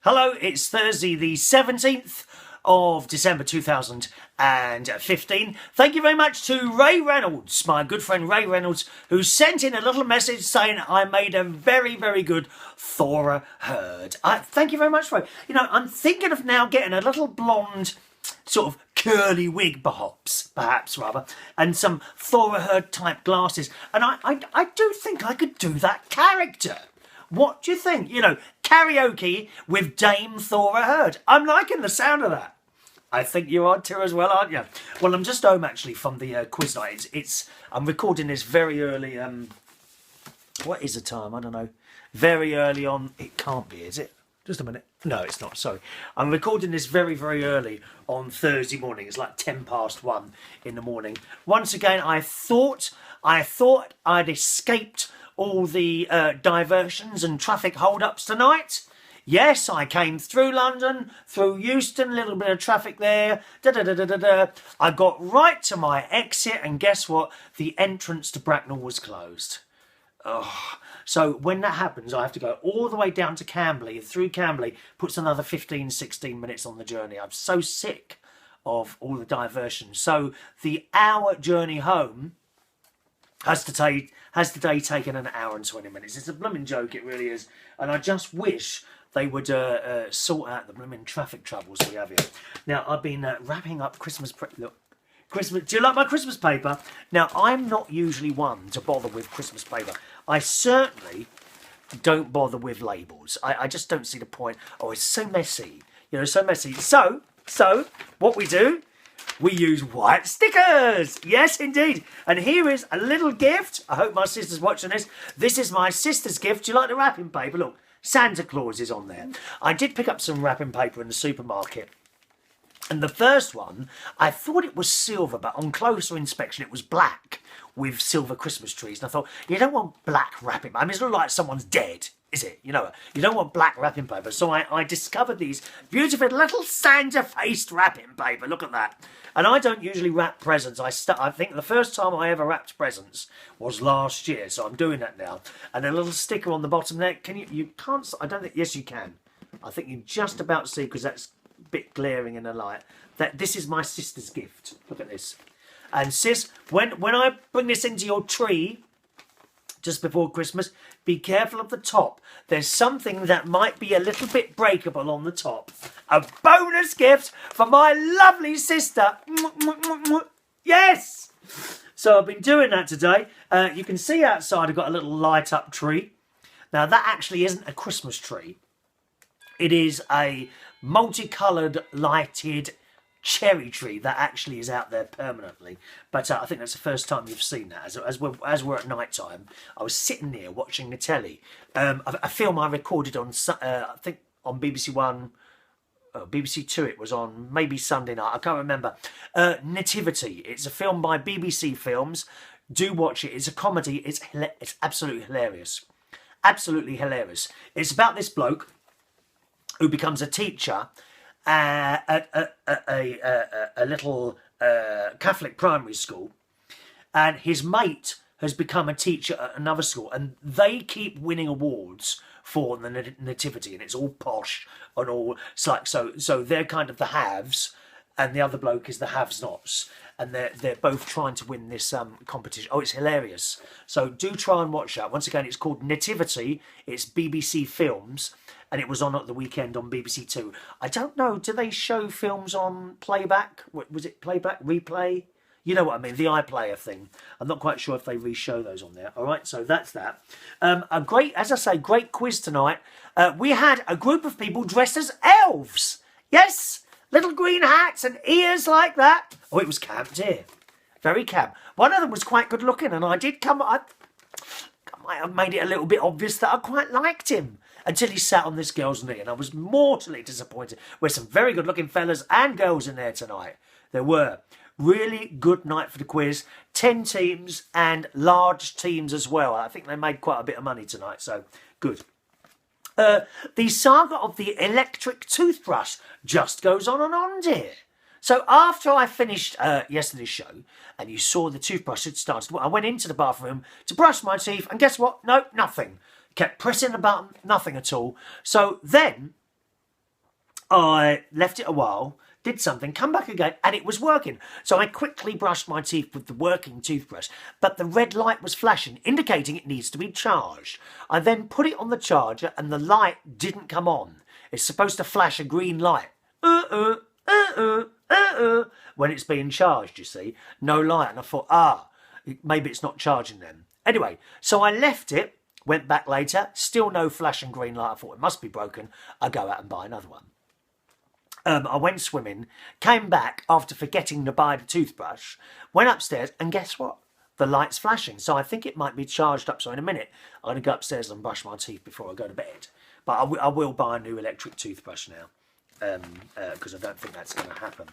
Hello, it's Thursday the 17th of December 2015. Thank you very much to Ray Reynolds, my good friend Ray Reynolds, who sent in a little message saying I made a very, very good Thora Hurd. Thank you very much, Ray. You know, I'm thinking of now getting a little blonde sort of curly wig perhaps rather, and some Thora Hurd type glasses. And I do think I could do that character. What do you think? You know, karaoke with Dame Thora Hurd. I'm liking the sound of that. I think you are too as well, aren't you? Well, I'm just home actually from the quiz night. I'm recording this very early. What is the time? I don't know. Very early on. It can't be, is it? Just a minute. No, it's not. Sorry. I'm recording this very, very early on Thursday morning. It's like 1:10 in the morning. Once again, I thought I'd escaped all the diversions and traffic hold-ups tonight. Yes, I came through London, through Euston, a little bit of traffic there. I got right to my exit, and guess what? The entrance to Bracknell was closed. Oh, so when that happens, I have to go all the way down to Camberley. Through Camberley, puts another 15, 16 minutes on the journey. I'm so sick of all the diversions. So the hour journey home has today taken an hour and 20 minutes. It's a blooming joke, it really is. And I just wish they would sort out the blooming traffic troubles we have here. Now, I've been wrapping up Christmas. Look, Christmas. Do you like my Christmas paper? Now, I'm not usually one to bother with Christmas paper. I certainly don't bother with labels. I just don't see the point. Oh, it's so messy. You know, so messy. So what we do, we use white stickers. Yes, indeed. And here is a little gift. I hope my sister's watching this. This is my sister's gift. Do you like the wrapping paper? Look, Santa Claus is on there. I did pick up some wrapping paper in the supermarket. And the first one, I thought it was silver, but on closer inspection, it was black with silver Christmas trees. And I thought, you don't want black wrapping paper. I mean, it's not like someone's dead, is it? You know, you don't want black wrapping paper. So I discovered these beautiful little Santa-faced wrapping paper. Look at that. And I don't usually wrap presents. I think the first time I ever wrapped presents was last year. So I'm doing that now. And a little sticker on the bottom there. Can you can't, I don't think, yes, you can. I think you just about see, because that's a bit glaring in the light, that this is my sister's gift. Look at this. And sis, when I bring this into your tree just before Christmas, be careful of the top. There's something that might be a little bit breakable on the top. A bonus gift for my lovely sister. Yes! So I've been doing that today. You can see outside I've got a little light up tree. Now that actually isn't a Christmas tree. It is a multicoloured lighted cherry tree that actually is out there permanently. But I think that's the first time you've seen that. As we're at night time, I was sitting there watching the telly. A film I recorded on, I think on BBC One, BBC Two, it was on maybe Sunday night, I can't remember. Nativity. It's a film by BBC Films. Do watch it. It's a comedy. It's absolutely hilarious. Absolutely hilarious. It's about this bloke who becomes a teacher at a little Catholic primary school, and his mate has become a teacher at another school, and they keep winning awards for the nativity, and it's all posh and all. It's like so they're kind of the haves, and the other bloke is the have-nots, and they're both trying to win this competition. Oh, it's hilarious. So do try and watch that. Once again, it's called Nativity. It's BBC Films. And it was on at the weekend on BBC Two. I don't know, do they show films on playback? Was it playback, replay? You know what I mean, the iPlayer thing. I'm not quite sure if they re-show those on there. All right, so that's that. A great, as I say, great quiz tonight. We had a group of people dressed as elves. Yes, little green hats and ears like that. Oh, it was camp, dear. Very camp. One of them was quite good looking, and I might have made it a little bit obvious that I quite liked him until he sat on this girl's knee, and I was mortally disappointed. There's some very good-looking fellas and girls in there tonight. There were. Really good night for the quiz. 10 teams and large teams as well. I think they made quite a bit of money tonight, so good. The saga of the electric toothbrush just goes on and on, dear. So after I finished yesterday's show, and you saw the toothbrush had started, I went into the bathroom to brush my teeth, and guess what? No, nothing. Kept pressing the button, nothing at all. So then I left it a while, did something, come back again, and it was working. So I quickly brushed my teeth with the working toothbrush, but the red light was flashing, indicating it needs to be charged. I then put it on the charger, and the light didn't come on. It's supposed to flash a green light. When it's being charged, you see. No light. And I thought, maybe it's not charging then. Anyway, so I left it, went back later, still no flashing green light. I thought it must be broken. I go out and buy another one. I went swimming, came back after forgetting to buy the toothbrush, went upstairs, and guess what? The light's flashing. So I think it might be charged up. So in a minute, I'm going to go upstairs and brush my teeth before I go to bed. But I will buy a new electric toothbrush now, because I don't think that's going to happen.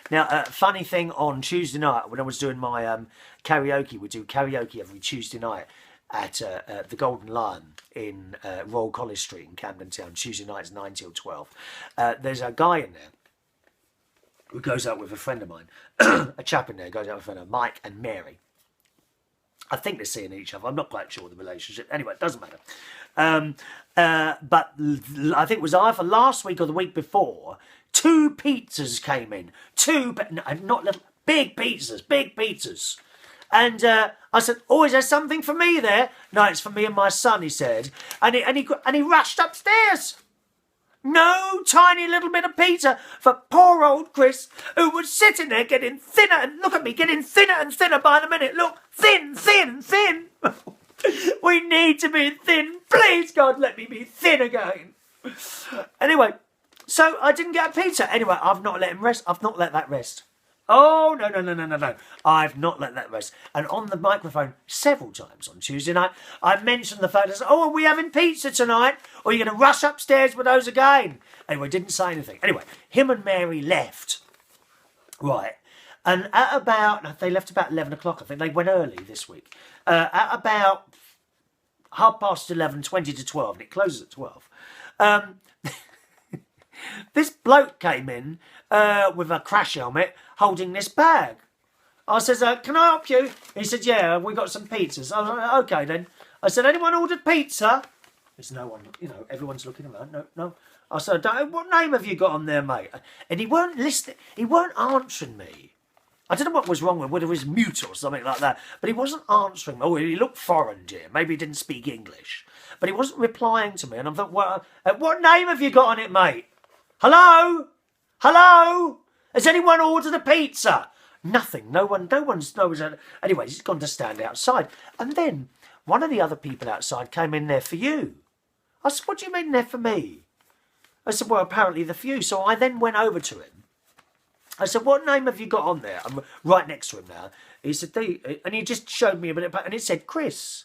Now, funny thing, on Tuesday night, when I was doing my karaoke, we do karaoke every Tuesday night at the Golden Lion in Royal College Street in Camden Town. Tuesday nights 9 till 12. There's a guy in there who goes out with a friend of mine. A chap in there goes out with a friend of Mike and Mary. I think they're seeing each other. I'm not quite sure the relationship. Anyway, it doesn't matter. But I think it was either last week or the week before, 2 pizzas came in. Not little, big pizzas. And I said, is there something for me there? No, it's for me and my son, he said. And he rushed upstairs. No tiny little bit of pizza for poor old Chris, who was sitting there getting thinner, and look at me, getting thinner and thinner by the minute. Look, thin. We need to be thin. Please, God, let me be thin again. Anyway, so I didn't get a pizza. Anyway, I've not let him rest. I've not let that rest. Oh, no. I've not let that rest. And on the microphone several times on Tuesday night, I mentioned the fact that, are we having pizza tonight? Or are you going to rush upstairs with those again? Anyway, didn't say anything. Anyway, him and Mary left. Right. And they left about 11 o'clock. I think they went early this week. At about 11:30, 20 to 12, and it closes at 12. This bloke came in with a crash helmet holding this bag. I says, can I help you? He said, yeah, we got some pizzas. I was like, okay then. I said, anyone ordered pizza? There's no one, everyone's looking around. No. I said, what name have you got on there, mate? And he weren't listening. He weren't answering me. I don't know what was wrong with him, whether he was mute or something like that. But he wasn't answering me. He looked foreign, dear. Maybe he didn't speak English. But he wasn't replying to me. And I thought, what name have you got on it, mate? Hello? Has anyone ordered a pizza? Nothing. No one's. Anyway, he's gone to stand outside. And then one of the other people outside came in there for you. I said, what do you mean they're for me? I said, well, apparently they're for you. So I then went over to him. I said, what name have you got on there? I'm right next to him now. He said, and he just showed me a bit, and it said Chris.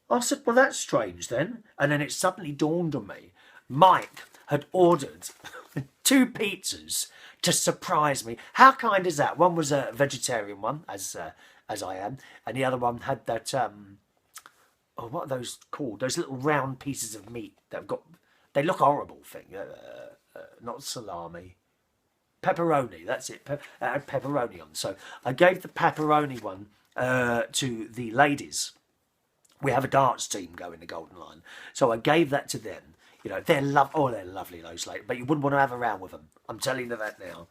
I said, well, that's strange then. And then it suddenly dawned on me. Mike had ordered 2 pizzas to surprise me. How kind is that? One was a vegetarian one, as I am, and the other one had that, what are those called? Those little round pieces of meat that they look horrible thing. Not salami. Pepperoni, that's it. Had pepperoni on. So I gave the pepperoni one to the ladies. We have a darts team going, the Golden Lion. So I gave that to them. They're lovely, those ladies. But you wouldn't want to have a round with them. I'm telling you that now.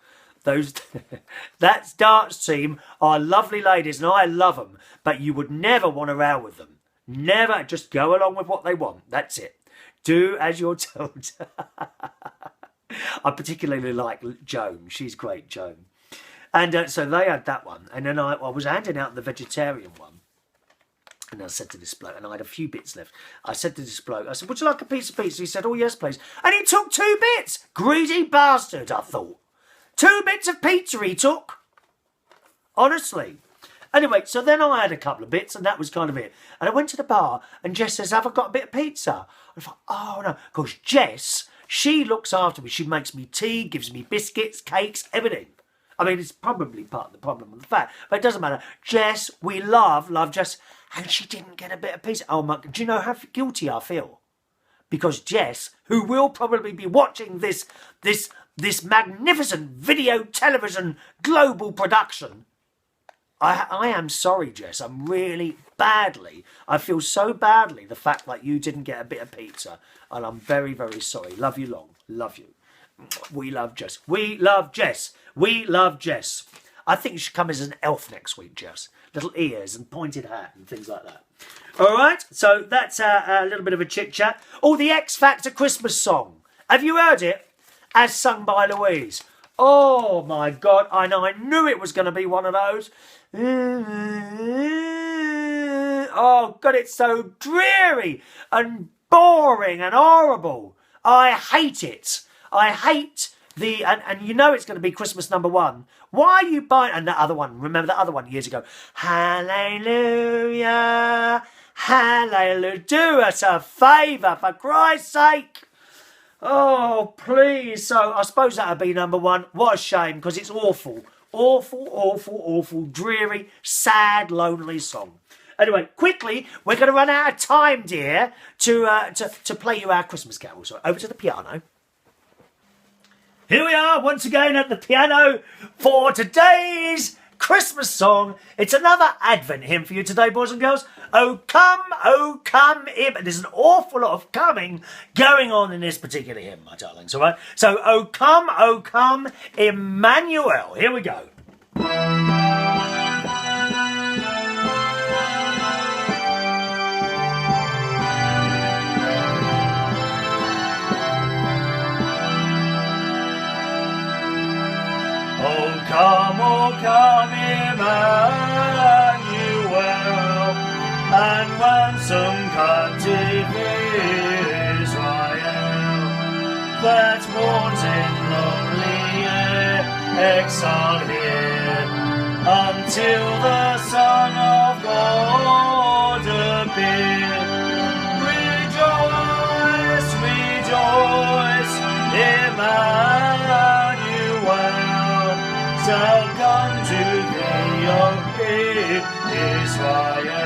That's darts team are lovely ladies, and I love them. But you would never want a row with them. Never. Just go along with what they want. That's it. Do as you're told. I particularly like Joan. She's great, Joan. And so they had that one. And then I was handing out the vegetarian one. And I said to this bloke, and I had a few bits left. I said to this bloke, I said, would you like a piece of pizza? He said, oh, yes, please. And he took 2 bits. Greedy bastard, I thought. 2 bits of pizza he took. Honestly. Anyway, so then I had a couple of bits, and that was kind of it. And I went to the bar, and Jess says, have I got a bit of pizza? I thought, oh, no. Because Jess, she looks after me. She makes me tea, gives me biscuits, cakes, everything. I mean, it's probably part of the problem with the fact, but it doesn't matter. Jess, we love Jess, and she didn't get a bit of pizza. Oh my! Do you know how guilty I feel? Because Jess, who will probably be watching this magnificent video television global production, I am sorry, Jess. I'm really badly. I feel so badly the fact that you didn't get a bit of pizza, and I'm very, very sorry. Love you long. Love you. We love Jess. We love Jess. We love Jess. I think you should come as an elf next week, Jess. Little ears and pointed hat and things like that. All right, so that's a little bit of a chit-chat. Oh, the X Factor Christmas song. Have you heard it? As sung by Louise. Oh, my God. I know. I knew it was going to be one of those. Oh, God, it's so dreary and boring and horrible. I hate it. I hate the... And you know it's going to be Christmas #1. Why are you buying... And that other one. Remember that other one years ago? Hallelujah. Hallelujah. Do us a favour, for Christ's sake. Oh, please. So I suppose that would be #1. What a shame, because it's awful. Awful, awful, awful, dreary, sad, lonely song. Anyway, quickly, we're going to run out of time, dear, to play you our Christmas carol. So over to the piano. Here we are once again at the piano for today's Christmas song. It's another Advent hymn for you today, boys and girls. Oh, come, in. There's an awful lot of coming going on in this particular hymn, my darlings, all right? So, oh, come, Emmanuel. Here we go. Oh, come, Emmanuel, and ransom captive Israel, that mourns in lonely exile here, until the Son of God appear. Rejoice, rejoice, Emmanuel, shall come to thee, O Israel.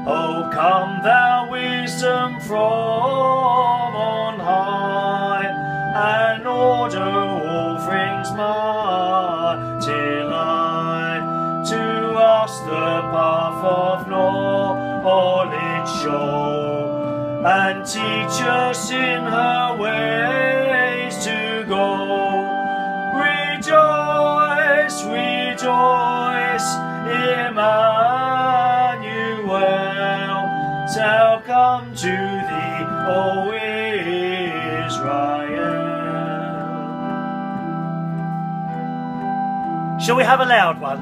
Oh, come thou wisdom from on high, and order all things mighty light, to us the path of knowledge show, and teach us in her ways to go. Rejoice, rejoice, Emmanuel, shall come to thee, O Israel. Shall we have a loud one?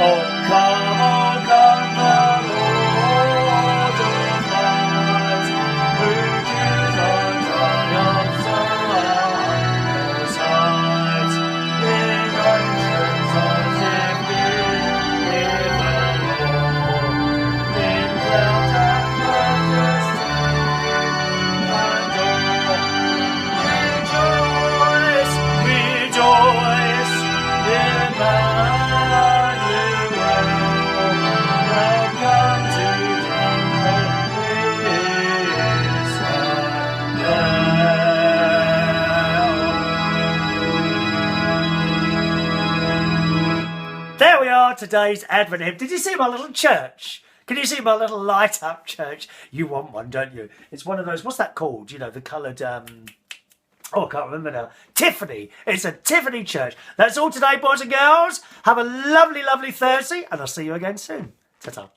Oh, come, the Lord of light, who gives a triumph sight, in oceans as if given all, in cloud and majesty and all. Rejoice, rejoice, Emmanuel, now come to There we are, today's Advent hymn. Did you see my little church? Can you see my little light up church? You want one, don't you? It's one of those, what's that called? You know, the coloured, oh, I can't remember now. Tiffany. It's a Tiffany church. That's all today, boys and girls. Have a lovely, lovely Thursday, and I'll see you again soon. Ta-ta.